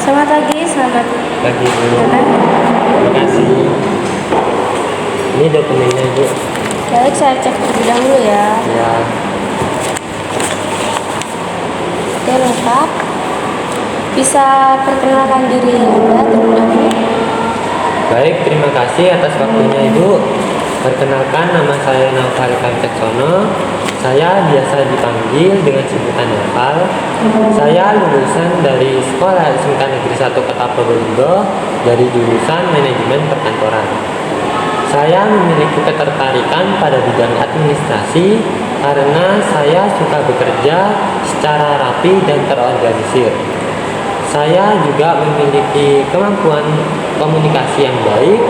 Selamat pagi, selamat Pagi Bu, makan. terima kasih. Ini dokumennya Bu. Baik, saya cek terlebih dahulu ya. Ya, Oke, lengkap. Bisa perkenalkan diri Anda terlebih dahulu. baik, terima kasih atas waktunya Ibu. Perkenalkan, nama saya Naufal Kamceksono. Saya biasa dipanggil dengan sebutan Naufal. Saya lulusan dari Sekolah SMK Negeri 1 Kota Probolinggo dari jurusan Manajemen Perkantoran. Saya memiliki ketertarikan pada bidang administrasi karena saya suka bekerja secara rapi dan terorganisir. Saya juga memiliki kemampuan komunikasi yang baik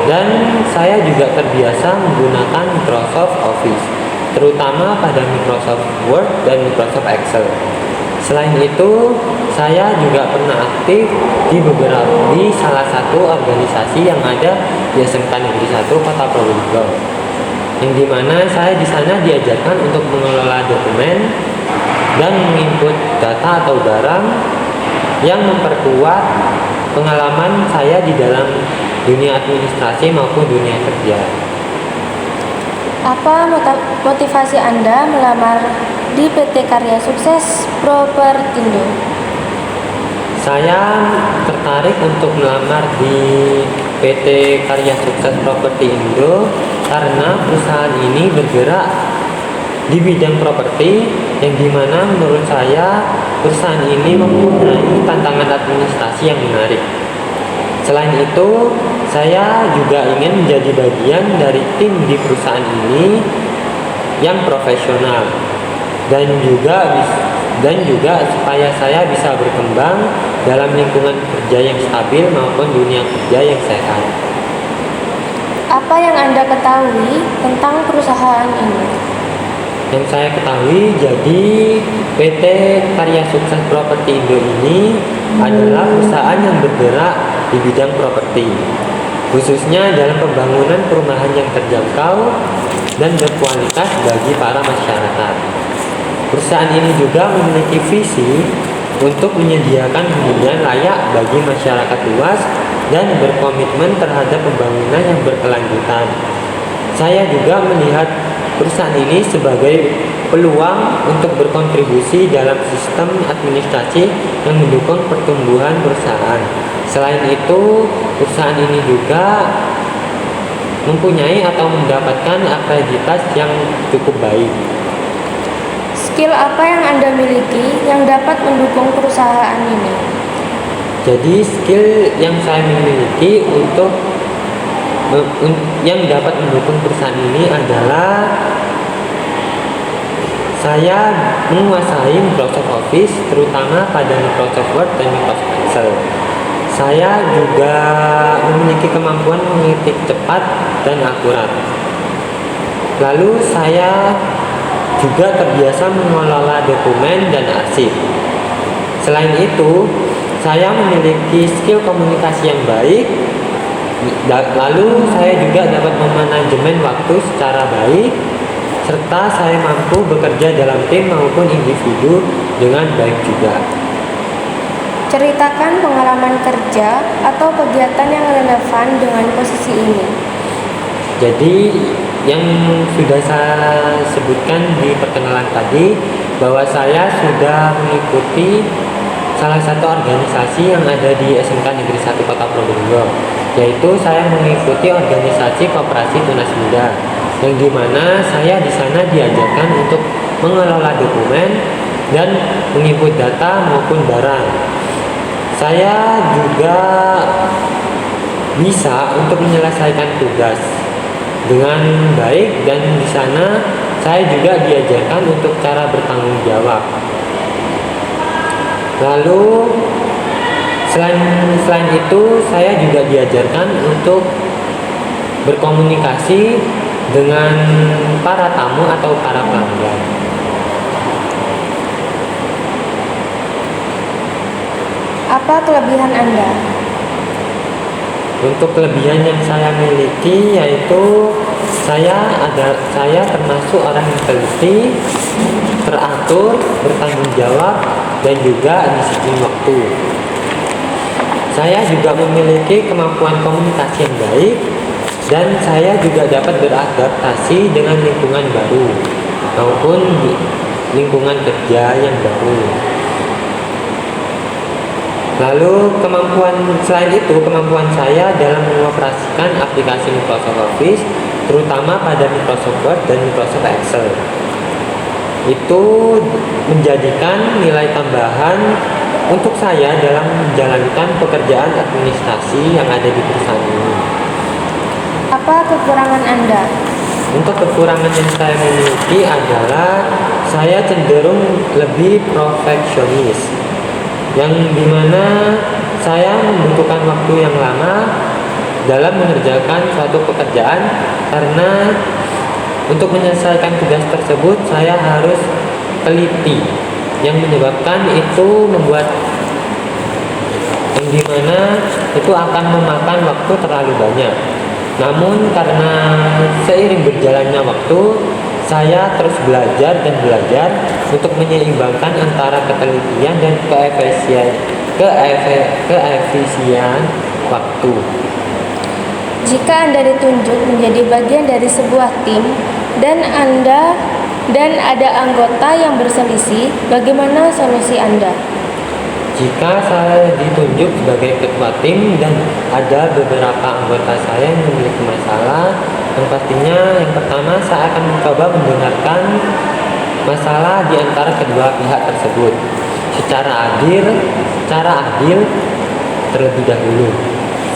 dan saya juga terbiasa menggunakan Microsoft Office, terutama pada Microsoft Word dan Microsoft Excel. Selain itu, saya juga pernah aktif di salah satu organisasi yang ada di SMK Negeri 1 Kota Probolinggo. Yang dimana saya di sana diajarkan untuk mengelola dokumen dan menginput data atau barang yang memperkuat pengalaman saya di dalam dunia administrasi maupun dunia kerja. Apa motivasi Anda melamar di PT Karya Sukses Propertindo? Saya tertarik untuk melamar di PT Karya Sukses Propertindo karena perusahaan ini bergerak di bidang properti yang dimana menurut saya perusahaan ini mempunyai tantangan administrasi yang menarik. Selain itu, saya juga ingin menjadi bagian dari tim di perusahaan ini yang profesional dan juga supaya saya bisa berkembang dalam lingkungan kerja yang stabil maupun dunia kerja yang sehat. Apa yang Anda ketahui tentang perusahaan ini? Yang saya ketahui, jadi PT Karya Sukses Propertindo ini adalah perusahaan yang bergerak di bidang properti, khususnya dalam pembangunan perumahan yang terjangkau dan berkualitas bagi para masyarakat. Perusahaan ini juga memiliki visi untuk menyediakan hunian layak bagi masyarakat luas dan berkomitmen terhadap pembangunan yang berkelanjutan. Saya juga melihat perusahaan ini sebagai peluang untuk berkontribusi dalam sistem administrasi yang mendukung pertumbuhan perusahaan. Selain itu, perusahaan ini juga mempunyai atau mendapatkan akreditas yang cukup baik. Skill apa yang Anda miliki yang dapat mendukung perusahaan ini? Jadi skill yang saya miliki yang dapat mendukung perusahaan ini adalah saya menguasai Microsoft Office, terutama pada Microsoft Word dan Microsoft Excel. Saya juga memiliki kemampuan mengetik cepat dan akurat. Lalu saya juga terbiasa mengelola dokumen dan arsip. Selain itu, saya memiliki skill komunikasi yang baik. Lalu saya juga dapat memanajemen waktu secara baik, serta saya mampu bekerja dalam tim maupun individu dengan baik juga. Ceritakan pengalaman kerja atau kegiatan yang relevan dengan posisi ini. Jadi yang sudah saya sebutkan di perkenalan tadi, bahwa saya sudah mengikuti salah satu organisasi yang ada di SMK Negeri 1 Kota Probolinggo, yaitu saya mengikuti organisasi Koperasi Tunas Muda, yang dimana saya di sana diajarkan untuk mengelola dokumen dan menginput data maupun barang. Saya juga bisa untuk menyelesaikan tugas dengan baik, dan di sana saya juga diajarkan untuk cara bertanggung jawab. Lalu selain itu saya juga diajarkan untuk berkomunikasi dengan para tamu atau para pelanggan. Apa kelebihan Anda? Untuk kelebihan yang saya miliki yaitu saya termasuk orang yang teliti, teratur, bertanggung jawab, dan juga disiplin waktu. Saya juga memiliki kemampuan komunikasi yang baik dan saya juga dapat beradaptasi dengan lingkungan baru maupun lingkungan kerja yang baru. Lalu selain itu kemampuan saya dalam mengoperasikan aplikasi Microsoft Office, terutama pada Microsoft Word dan Microsoft Excel, itu menjadikan nilai tambahan untuk saya dalam menjalankan pekerjaan administrasi yang ada di perusahaan ini. Apa kekurangan Anda? Untuk kekurangan yang saya miliki adalah saya cenderung lebih perfeksionis, yang dimana saya membutuhkan waktu yang lama dalam mengerjakan suatu pekerjaan, karena untuk menyelesaikan tugas tersebut saya harus teliti, yang menyebabkan itu yang dimana itu akan memakan waktu terlalu banyak. Namun karena seiring berjalannya waktu, saya terus belajar dan belajar untuk menyeimbangkan antara ketelitian dan keefisien waktu. Jika Anda ditunjuk menjadi bagian dari sebuah tim dan ada anggota yang berselisih, bagaimana solusi Anda? Jika saya ditunjuk sebagai ketua tim dan ada beberapa anggota saya yang memiliki masalah, yang pastinya yang pertama saya akan mencoba mendengarkan masalah di antara kedua pihak tersebut secara adil terlebih dahulu.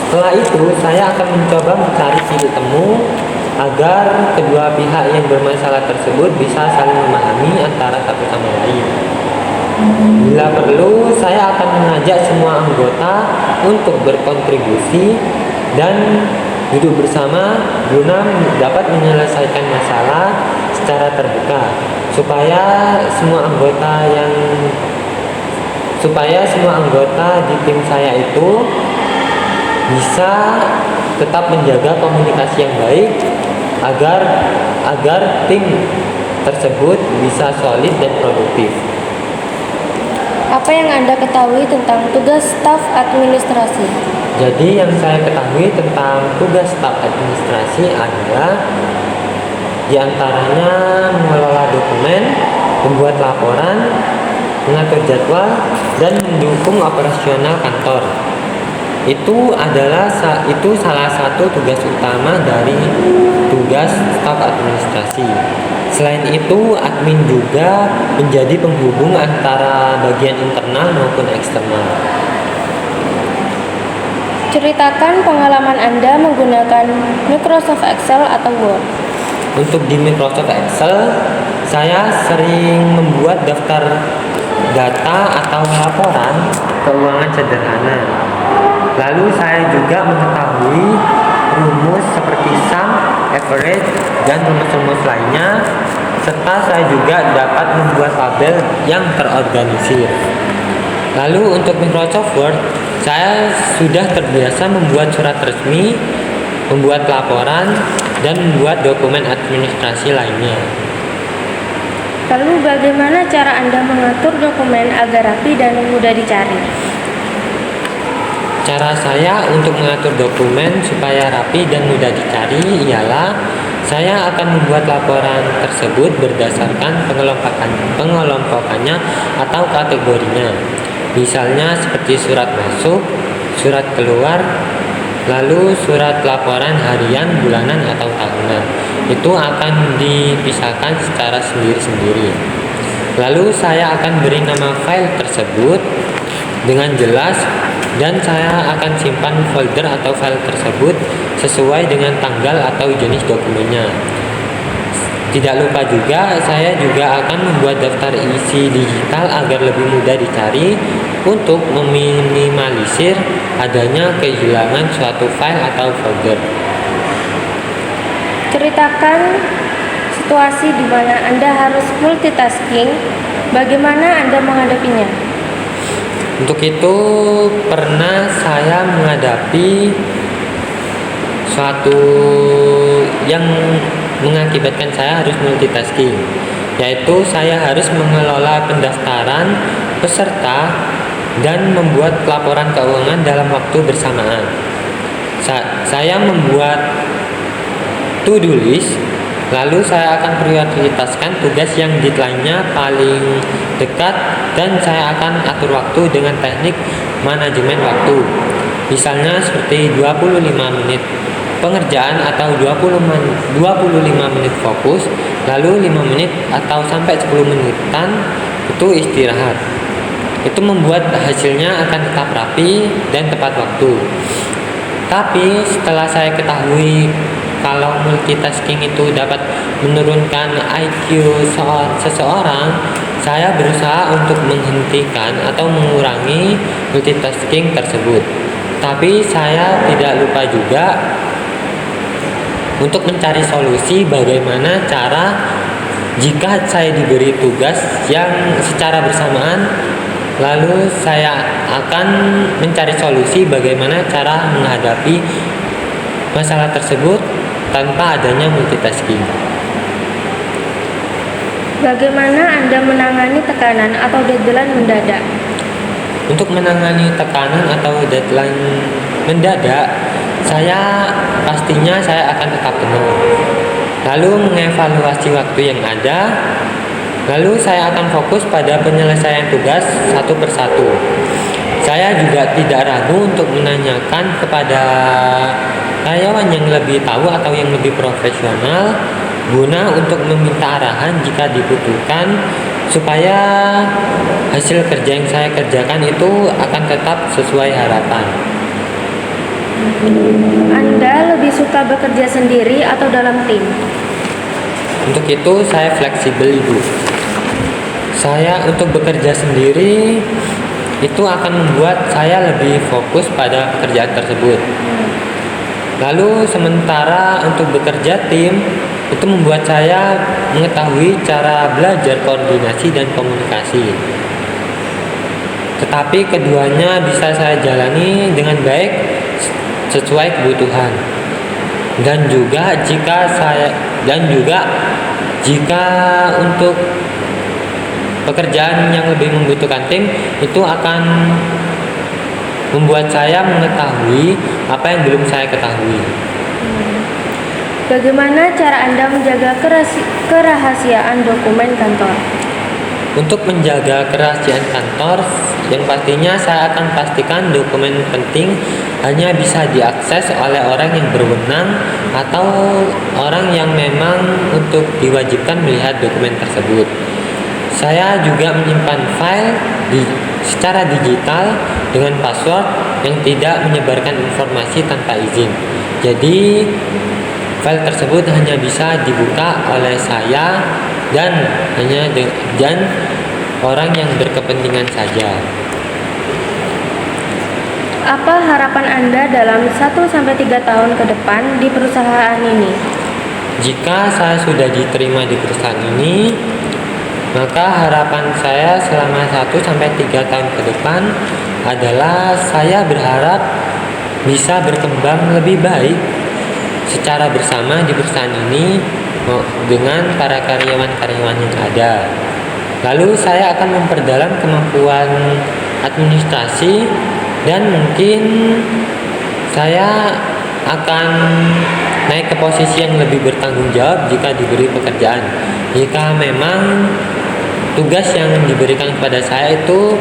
Setelah itu saya akan mencoba mencari titik temu agar kedua pihak yang bermasalah tersebut bisa saling memahami antara satu sama lain. Bila perlu, saya akan mengajak semua anggota untuk berkontribusi dan duduk bersama guna dapat menyelesaikan masalah secara terbuka, supaya semua anggota di tim saya itu bisa tetap menjaga komunikasi yang baik agar tim tersebut bisa solid dan produktif. Apa yang Anda ketahui tentang tugas staf administrasi? Jadi yang saya ketahui tentang tugas staf administrasi adalah diantaranya mengelola dokumen, membuat laporan, mengatur jadwal, dan mendukung operasional kantor. Itu salah satu tugas utama dari tugas staf administrasi. Selain itu, admin juga menjadi penghubung antara bagian internal maupun eksternal. Ceritakan pengalaman Anda menggunakan Microsoft Excel atau Word. Untuk di Microsoft Excel, saya sering membuat daftar data atau laporan keuangan sederhana. Lalu saya juga mengetahui rumus seperti sum, average, dan rumus-rumus lainnya, serta saya juga dapat membuat tabel yang terorganisir. Lalu untuk Microsoft Word, saya sudah terbiasa membuat surat resmi, membuat laporan, dan membuat dokumen administrasi lainnya. Lalu bagaimana cara Anda mengatur dokumen agar rapi dan mudah dicari? Cara saya untuk mengatur dokumen supaya rapi dan mudah dicari ialah saya akan membuat laporan tersebut berdasarkan pengelompokannya atau kategorinya. Misalnya seperti surat masuk, surat keluar, lalu surat laporan harian, bulanan, atau tahunan. Itu akan dipisahkan secara sendiri-sendiri. Lalu saya akan beri nama file tersebut dengan jelas, dan saya akan simpan folder atau file tersebut sesuai dengan tanggal atau jenis dokumennya. Tidak lupa juga, saya juga akan membuat daftar isi digital agar lebih mudah dicari untuk meminimalisir adanya kehilangan suatu file atau folder. Ceritakan situasi di mana Anda harus multitasking. Bagaimana Anda menghadapinya? Untuk itu pernah saya menghadapi suatu yang mengakibatkan saya harus multitasking, yaitu saya harus mengelola pendaftaran peserta dan membuat laporan keuangan dalam waktu bersamaan. Saya membuat to-do list, lalu saya akan prioritaskan tugas yang deadline-nya paling dekat dan saya akan atur waktu dengan teknik manajemen waktu. Misalnya seperti 25 menit pengerjaan atau 25 menit fokus, lalu 5 menit atau sampai 10 menitan itu istirahat. Itu membuat hasilnya akan tetap rapi dan tepat waktu. Tapi setelah saya ketahui kalau multitasking itu dapat menurunkan IQ seseorang, saya berusaha untuk menghentikan atau mengurangi multitasking tersebut. Tapi saya tidak lupa juga untuk mencari solusi bagaimana cara jika saya diberi tugas yang secara bersamaan, lalu saya akan mencari solusi bagaimana cara menghadapi masalah tersebut tanpa adanya multitasking. Bagaimana Anda menangani tekanan atau deadline mendadak? Untuk menangani tekanan atau deadline mendadak, saya akan tetap tenang, lalu mengevaluasi waktu yang ada, lalu saya akan fokus pada penyelesaian tugas satu persatu. Saya juga tidak ragu untuk menanyakan kepada karyawan yang lebih tahu atau yang lebih profesional guna untuk meminta arahan jika dibutuhkan, supaya hasil kerja yang saya kerjakan itu akan tetap sesuai harapan. Anda lebih suka bekerja sendiri atau dalam tim? Untuk itu saya fleksibel, Ibu. Saya untuk bekerja sendiri itu akan membuat saya lebih fokus pada pekerjaan tersebut. Lalu sementara untuk bekerja tim itu membuat saya mengetahui cara belajar koordinasi dan komunikasi. Tetapi keduanya bisa saya jalani dengan baik sesuai kebutuhan. Dan juga jika untuk pekerjaan yang lebih membutuhkan tim, itu akan membuat saya mengetahui apa yang belum saya ketahui. Bagaimana cara Anda menjaga kerahasiaan dokumen kantor? Untuk menjaga kerahasiaan kantor, yang pastinya saya akan pastikan dokumen penting hanya bisa diakses oleh orang yang berwenang atau orang yang memang untuk diwajibkan melihat dokumen tersebut. Saya juga menyimpan file secara digital dengan password yang tidak menyebarkan informasi tanpa izin. Jadi file tersebut hanya bisa dibuka oleh saya dan orang yang berkepentingan saja. Apa harapan Anda dalam 1-3 tahun ke depan di perusahaan ini? Jika saya sudah diterima di perusahaan ini, maka harapan saya selama 1-3 tahun ke depan adalah saya berharap bisa berkembang lebih baik secara bersama di perusahaan ini dengan para karyawan-karyawan yang ada. Lalu saya akan memperdalam kemampuan administrasi dan mungkin saya akan naik ke posisi yang lebih bertanggung jawab jika diberi pekerjaan. Jika memang tugas yang diberikan kepada saya itu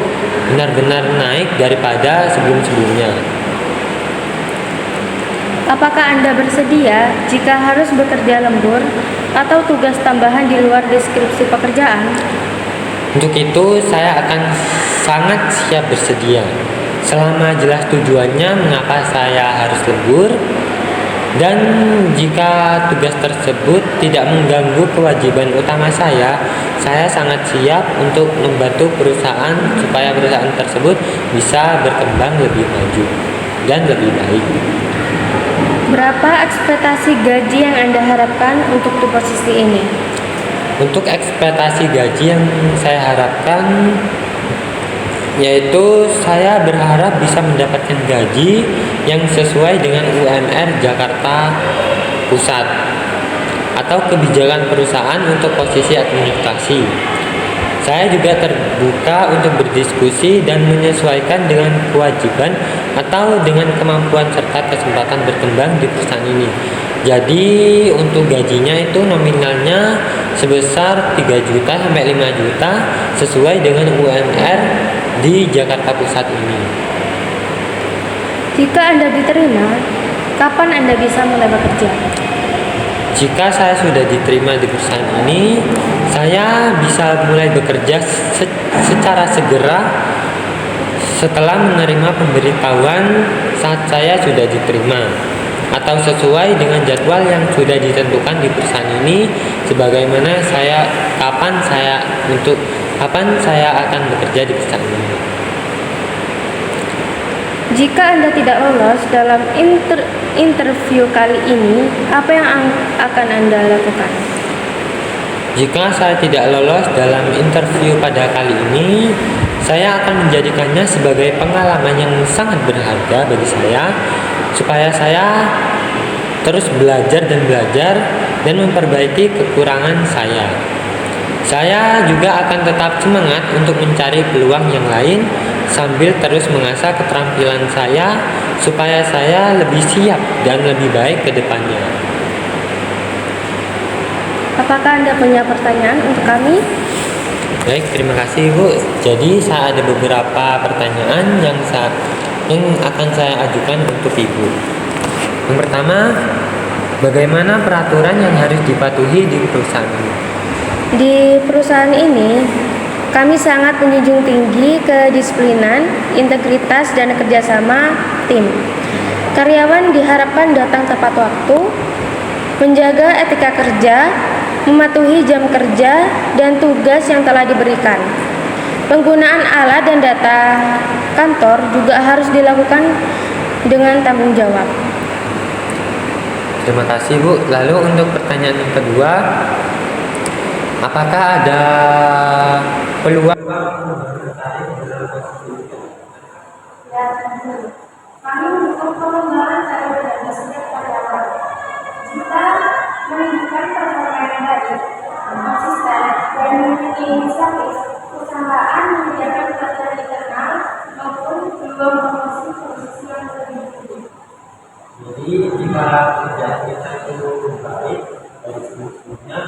benar-benar naik daripada sebelum-sebelumnya. Apakah Anda bersedia jika harus bekerja lembur atau tugas tambahan di luar deskripsi pekerjaan? Untuk itu saya akan sangat siap bersedia selama jelas tujuannya mengapa saya harus lembur, dan jika tugas tersebut tidak mengganggu kewajiban utama saya sangat siap untuk membantu perusahaan supaya perusahaan tersebut bisa berkembang lebih maju dan lebih baik. Berapa ekspektasi gaji yang Anda harapkan untuk di posisi ini? Untuk ekspektasi gaji yang saya harapkan, yaitu saya berharap bisa mendapatkan gaji yang sesuai dengan UMR Jakarta Pusat atau kebijakan perusahaan untuk posisi administrasi. Saya juga terbuka untuk berdiskusi dan menyesuaikan dengan kewajiban atau dengan kemampuan serta kesempatan berkembang di perusahaan ini. Jadi untuk gajinya itu nominalnya sebesar 3 juta sampai 5 juta sesuai dengan UMR di Jakarta Pusat ini. Jika Anda diterima, kapan Anda bisa mulai bekerja? Jika saya sudah diterima di perusahaan ini, saya bisa mulai bekerja secara segera setelah menerima pemberitahuan saat saya sudah diterima, atau sesuai dengan jadwal yang sudah ditentukan di perusahaan ini, sebagaimana kapan saya akan bekerja di perusahaan ini. Jika Anda tidak lolos dalam interview kali ini, apa yang akan Anda lakukan? Jika saya tidak lolos dalam interview pada kali ini, saya akan menjadikannya sebagai pengalaman yang sangat berharga bagi saya, supaya saya terus belajar dan memperbaiki kekurangan saya. Saya juga akan tetap semangat untuk mencari peluang yang lain sambil terus mengasah keterampilan saya supaya saya lebih siap dan lebih baik ke depannya. Apakah Anda punya pertanyaan untuk kami? Baik, terima kasih Bu. Jadi saya ada beberapa pertanyaan yang akan saya ajukan untuk Ibu. Yang pertama, bagaimana peraturan yang harus dipatuhi di perusahaan ini? Di perusahaan ini, kami sangat menjunjung tinggi kedisiplinan, integritas, dan kerjasama tim. Karyawan diharapkan datang tepat waktu, menjaga etika kerja, mematuhi jam kerja dan tugas yang telah diberikan. Penggunaan alat dan data kantor juga harus dilakukan dengan tanggung jawab. Terima kasih Bu. Lalu untuk pertanyaan yang kedua, apakah ada peluang? Kami mendukung pengembangan cara bekerja setiap karyawan. Jika menunjukkan performa yang baik, konsisten, dan memiliki inisiatif, perusahaan menyediakan pelatihan internal maupun peluang promosi posisi yang lebih tinggi. Jadi jika kerja kita itu baik dari sebelumnya,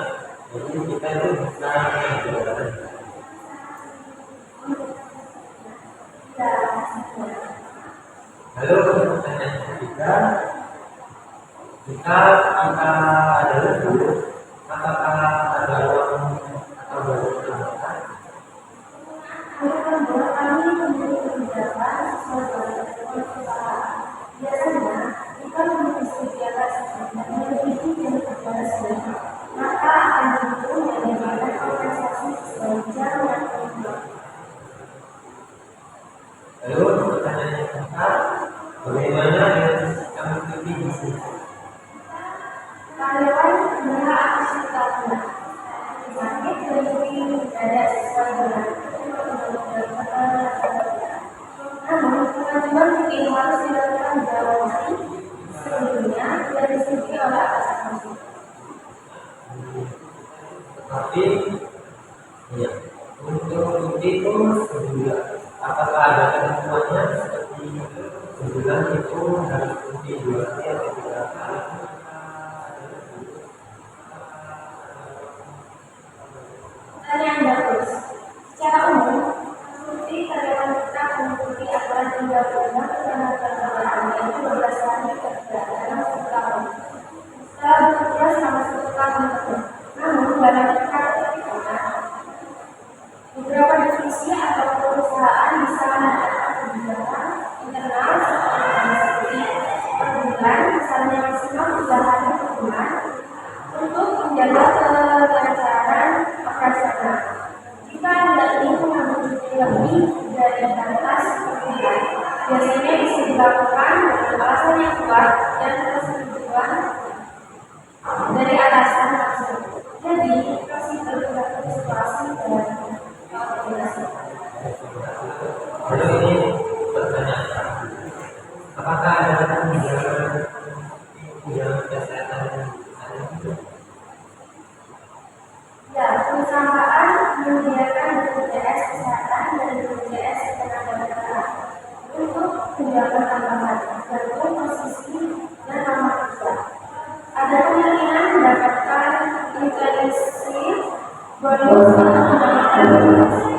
jadi kita itu bisa menjalankan. Lalu pertanyaan ketiga, jika kita ada lembur, apakah ada uang atau baru tambahan? Untuk lembur, kami memberi kebijakan sesuai dengan perusahaan. Biasanya, jika memiliki kegiatan yang melebihi jam kerja resmi, maka akan didukung dan diberikan kompensasi sesuai jam yang telah. Lalu pertanyaan yang keempat, bagaimana dengan sistem cuti di sini? Karyawan berhak atas cuti sakit dan cuti tidak sesuai dengan namun pengajuan cuti harus dilakukan jauh hari sebelumnya dan disetujui oleh atasan. Tetapi, ya, untuk cuti itu sebulan. Apakah ada ketentuannya seperti sebulan itu harus cuti 2 kali atau 3 kali? Pertanyaan bagus. Secara umum, cuti karyawan tetap mengikuti aturan 36 Ketenagakerjaan yaitu 12 hari kerja dalam 1 tahun. Setelah bekerja selama 1 tahun penuh. Namun, dalam praktiknya, beberapa divisi atau perusahaan bisa menerapkan kebijakan internal seperti per bulan, misalnya maksimal 3 hari per bulan, untuk menjaga kelancaran operasional. Jika Anda ingin mengambil cuti lebih dari batas per bulan, biasanya bisa dilakukan dengan alasan yang kuat dan persetujuan dari atasan tersebut. Jadi, masih tergantung situasi dan koordinasi. Lalu ini pertanyaan, apakah ada tunjangan kesehatan yang Ya, perusahaan menyediakan Pak.